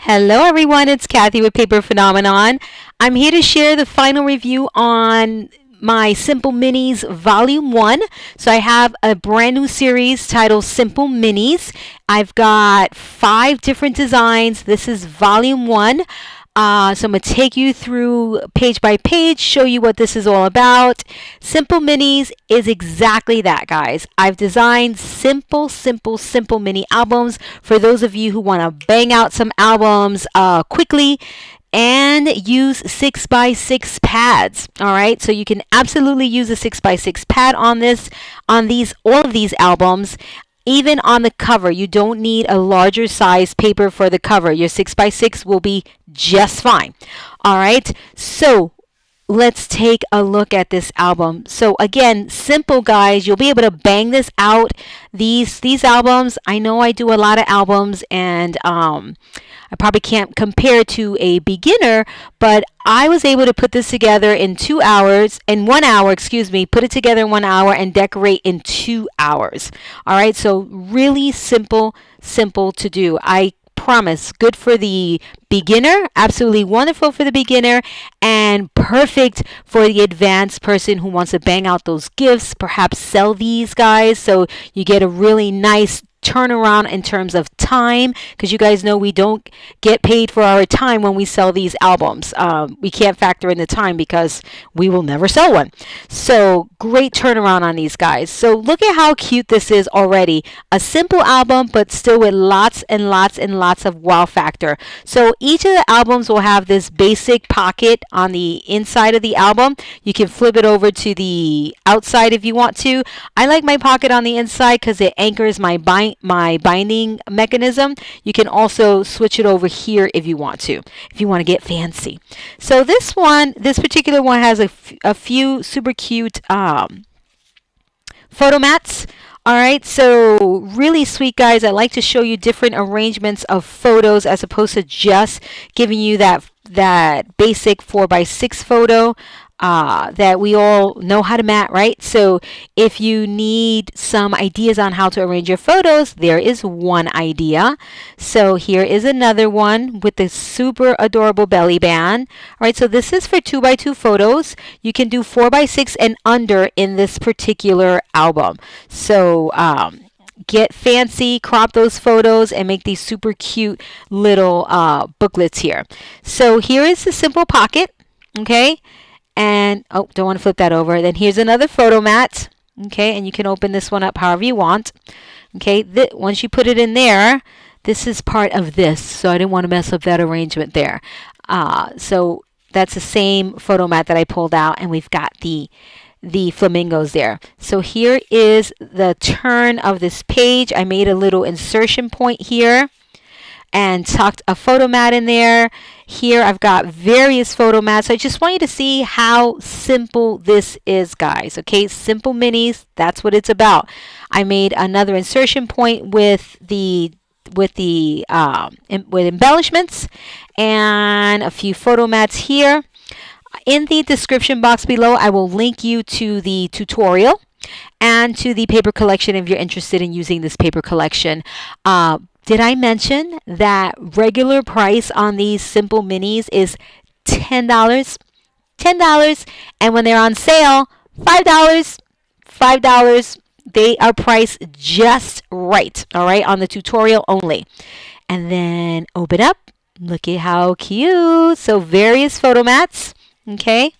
Hello everyone, it's Kathy with Paper Phenomenon. I'm here to share the final review on my Simple Minis Volume 1. So I have a brand new series titled Simple Minis. I've got 5 different designs. This is Volume 1. So I'm going to take you through page by page, show you what this is all about. Simple Minis is exactly that, guys. I've designed simple mini albums for those of you who want to bang out some albums quickly and use 6x6 pads. All right, so you can absolutely use a 6x6 pad on all of these albums. Even on the cover, you don't need a larger size paper for the cover. Your 6x6 will be just fine. All right, so let's take a look at this album. So again, simple, guys. You'll be able to bang this out. These albums, I know I do a lot of albums, and I probably can't compare to a beginner, but I was able to put this together in 1 hour, put it together in 1 hour and decorate in 2 hours. All right, so really simple to do. I promise, good for the beginner, absolutely wonderful for the beginner, and perfect for the advanced person who wants to bang out those gifts, perhaps sell these, guys, so you get a really nice turnaround in terms of time, because you guys know we don't get paid for our time when we sell these albums. We can't factor in the time because we will never sell one. So great turnaround on these, guys. So look at how cute this is already. A simple album, but still with lots and lots of wow factor. So each of the albums will have this basic pocket on the inside of the album. You can flip it over to the outside if you want to. I like my pocket on the inside because it anchors my binding mechanism. You can also switch it over here if you want to get fancy. So this particular one has a few super cute photo mats. All right, so really sweet, guys. I like to show you different arrangements of photos as opposed to just giving you that basic 4x6 photo that we all know how to mat, right? So if you need some ideas on how to arrange your photos, there is one idea. So here is another one with the super adorable belly band. All right, so this is for 2x2 photos. You can do 4x6 and under in this particular album. So get fancy, crop those photos, and make these super cute little booklets here. So here is the simple pocket, okay? And don't want to flip that over. Then here's another photo mat, okay, and you can open this one up however you want. Okay, once you put it in there, this is part of this, so I didn't want to mess up that arrangement there. So that's the same photo mat that I pulled out, and we've got the flamingos there. So here is the turn of this page. I made a little insertion point here and tucked a photo mat in there. Here I've got various photo mats. I just want you to see how simple this is, guys. Okay, Simple Minis, that's what it's about. I made another insertion point with embellishments and a few photo mats here. In the description box below, I will link you to the tutorial and to the paper collection if you're interested in using this paper collection. Did I mention that regular price on these Simple Minis is $10? $10, and when they're on sale, $5. $5. They are priced just right, all right, on the tutorial only. And then open up. Look at how cute. So various photo mats, okay?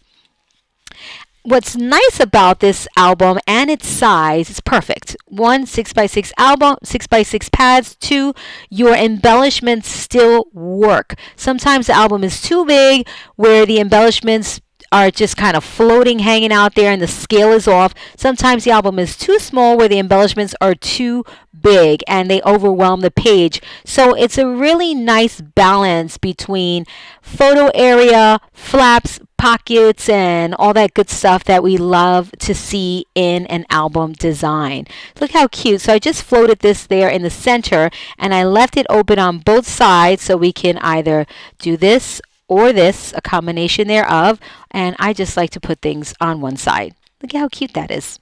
What's nice about this album and its size is perfect. 1, 6x6 album, 6x6 pads. 2, your embellishments still work. Sometimes the album is too big where the embellishments are just kind of floating, hanging out there, and the scale is off. Sometimes the album is too small where the embellishments are too big and they overwhelm the page. So it's a really nice balance between photo area, flaps, pockets, and all that good stuff that we love to see in an album design. Look how cute. So I just floated this there in the center, and I left it open on both sides so we can either do this or this, a combination thereof, and I just like to put things on one side. Look at how cute that is.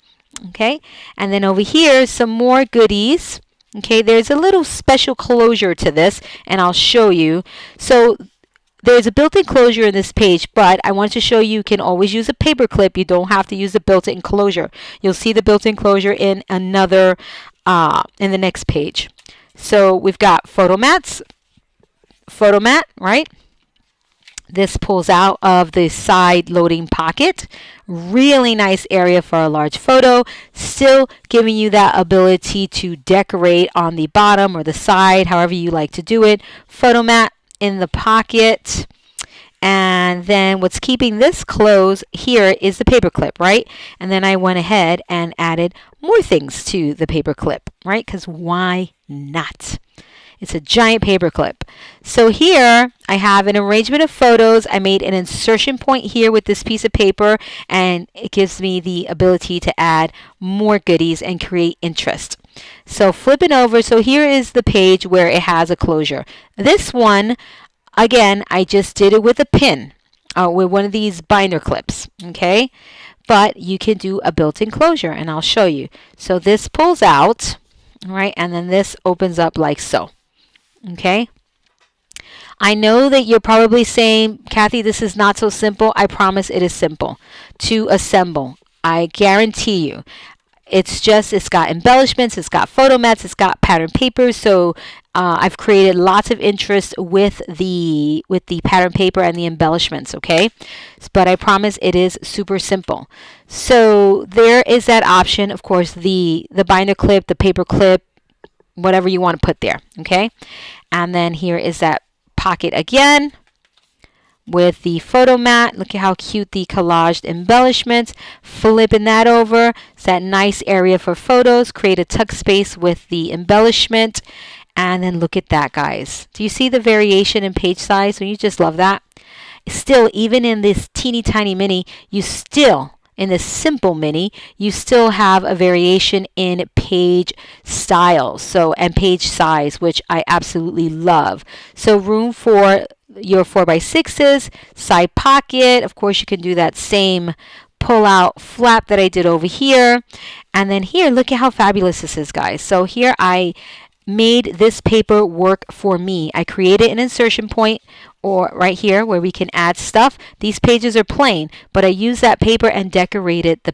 Okay, and then over here, some more goodies. Okay, there's a little special closure to this, and I'll show you. So there's a built-in closure in this page, but I want to show you can always use a paper clip. You don't have to use the built-in closure. You'll see the built-in closure in another, in the next page. So we've got photo mat, right? This pulls out of the side loading pocket. Really nice area for a large photo. Still giving you that ability to decorate on the bottom or the side, however you like to do it. Photo mat in the pocket. And then what's keeping this closed here is the paper clip, right? And then I went ahead and added more things to the paper clip, right? Because why not? It's a giant paper clip. So here I have an arrangement of photos. I made an insertion point here with this piece of paper, and it gives me the ability to add more goodies and create interest. So flipping over, so here is the page where it has a closure. This one, again, I just did it with a pin, with one of these binder clips, okay? But you can do a built-in closure, and I'll show you. So this pulls out, right, and then this opens up like so. Okay, I know that you're probably saying, Kathy, this is not so simple. I promise it is simple to assemble. I guarantee you. It's got embellishments, it's got photo mats, it's got pattern paper. So I've created lots of interest with the pattern paper and the embellishments, okay? But I promise it is super simple. So there is that option, of course, the binder clip, the paper clip, whatever you want to put there, okay? And then here is that pocket again with the photo mat. Look at how cute the collaged embellishments. Flipping that over. It's that nice area for photos. Create a tuck space with the embellishment. And then look at that, guys. Do you see the variation in page size? Don't you just love that? Still, even in this teeny tiny mini, in this simple mini, you still have a variation in page style, and page size, which I absolutely love. So room for your 4x6s, side pocket. Of course, you can do that same pull-out flap that I did over here. And then here, look at how fabulous this is, guys. So here I made this paper work for me. I created an insertion point, or right here where we can add stuff. These pages are plain, but I used that paper and decorated the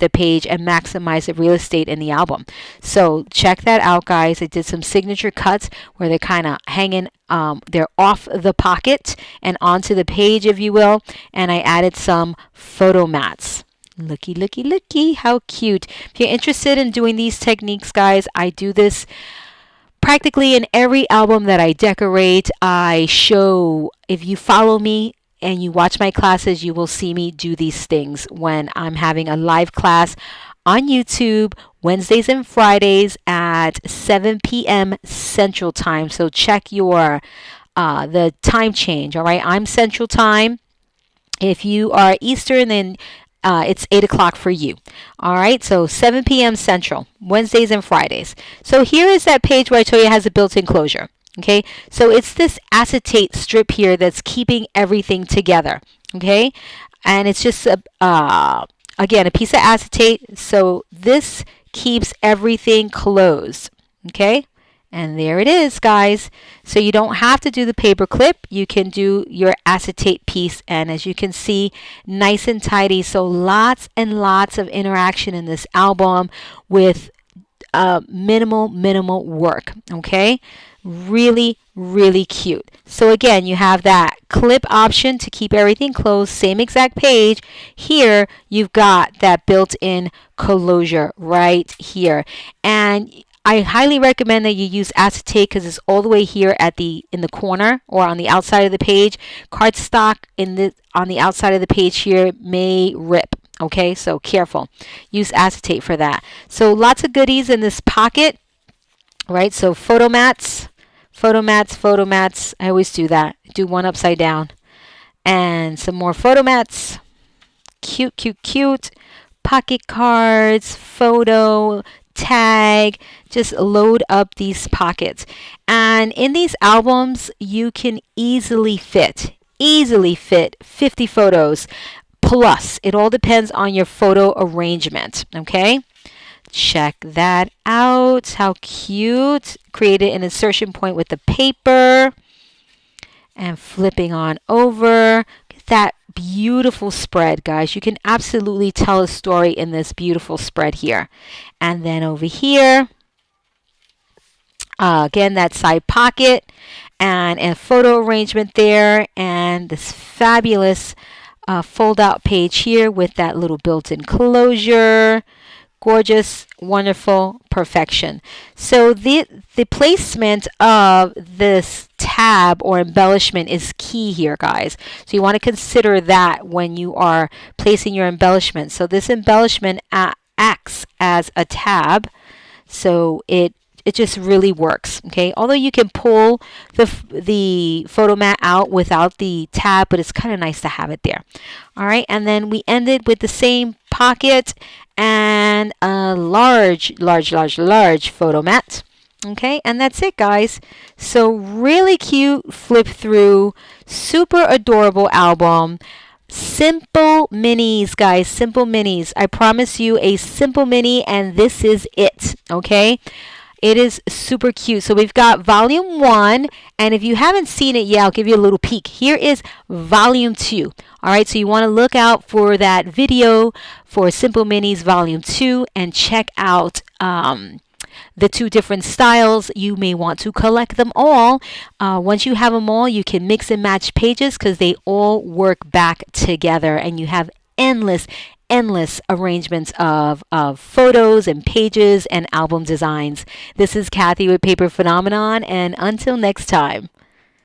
page and maximized the real estate in the album. So check that out, guys. I did some signature cuts where they're kind of hanging, they're off the pocket and onto the page, if you will, and I added some photo mats. Looky, looky, looky, how cute. If you're interested in doing these techniques, guys, I do this practically in every album that I decorate. I show, if you follow me and you watch my classes, you will see me do these things when I'm having a live class on YouTube Wednesdays and Fridays at 7 p.m. Central Time. So check your the time change. All right, I'm Central Time. If you are Eastern, then it's 8 o'clock for you. All right, so 7 p.m. Central, Wednesdays and Fridays. So here is that page where I told you it has a built-in closure. Okay, so it's this acetate strip here that's keeping everything together. Okay, and it's just again a piece of acetate. So this keeps everything closed. Okay. And there it is, guys. So you don't have to do the paper clip. You can do your acetate piece. And as you can see, nice and tidy. So lots and lots of interaction in this album with minimal work. Okay? Really, really cute. So again, you have that clip option to keep everything closed. Same exact page. Here, you've got that built-in closure right here. And I highly recommend that you use acetate because it's all the way here in the corner or on the outside of the page. Cardstock on the outside of the page here may rip. Okay, so careful. Use acetate for that. So lots of goodies in this pocket, right? So photo mats. I always do that. Do one upside down. And some more photo mats. Cute. Pocket cards, photo, tag, just load up these pockets. And in these albums, you can easily fit 50 photos plus. It all depends on your photo arrangement, okay? Check that out. How cute. Created an insertion point with the paper. And flipping on over. That beautiful spread, guys. You can absolutely tell a story in this beautiful spread here. And then over here, again, that side pocket and a photo arrangement there, and this fabulous fold-out page here with that little built-in closure. Gorgeous, wonderful, perfection. So the placement of this tab or embellishment is key here, guys. So you want to consider that when you are placing your embellishment. So this embellishment acts as a tab, so it just really works. Okay, although you can pull the photo mat out without the tab, but it's kind of nice to have it there. All right, and then we ended with the same pocket and a large photo mat. Okay, and that's it, guys. So really cute flip through, super adorable album. Simple minis, guys, simple minis. I promise you a simple mini, and this is it. Okay, it is super cute. So we've got volume 1, and if you haven't seen it yet, I'll give you a little peek. Here is volume 2. All right, so you want to look out for that video for Simple Minis volume 2 and check out the 2 different styles. You may want to collect them all. Once you have them all, you can mix and match pages because they all work back together, and you have endless arrangements of photos and pages and album designs. This is Kathy with Paper Phenomenon, and until next time.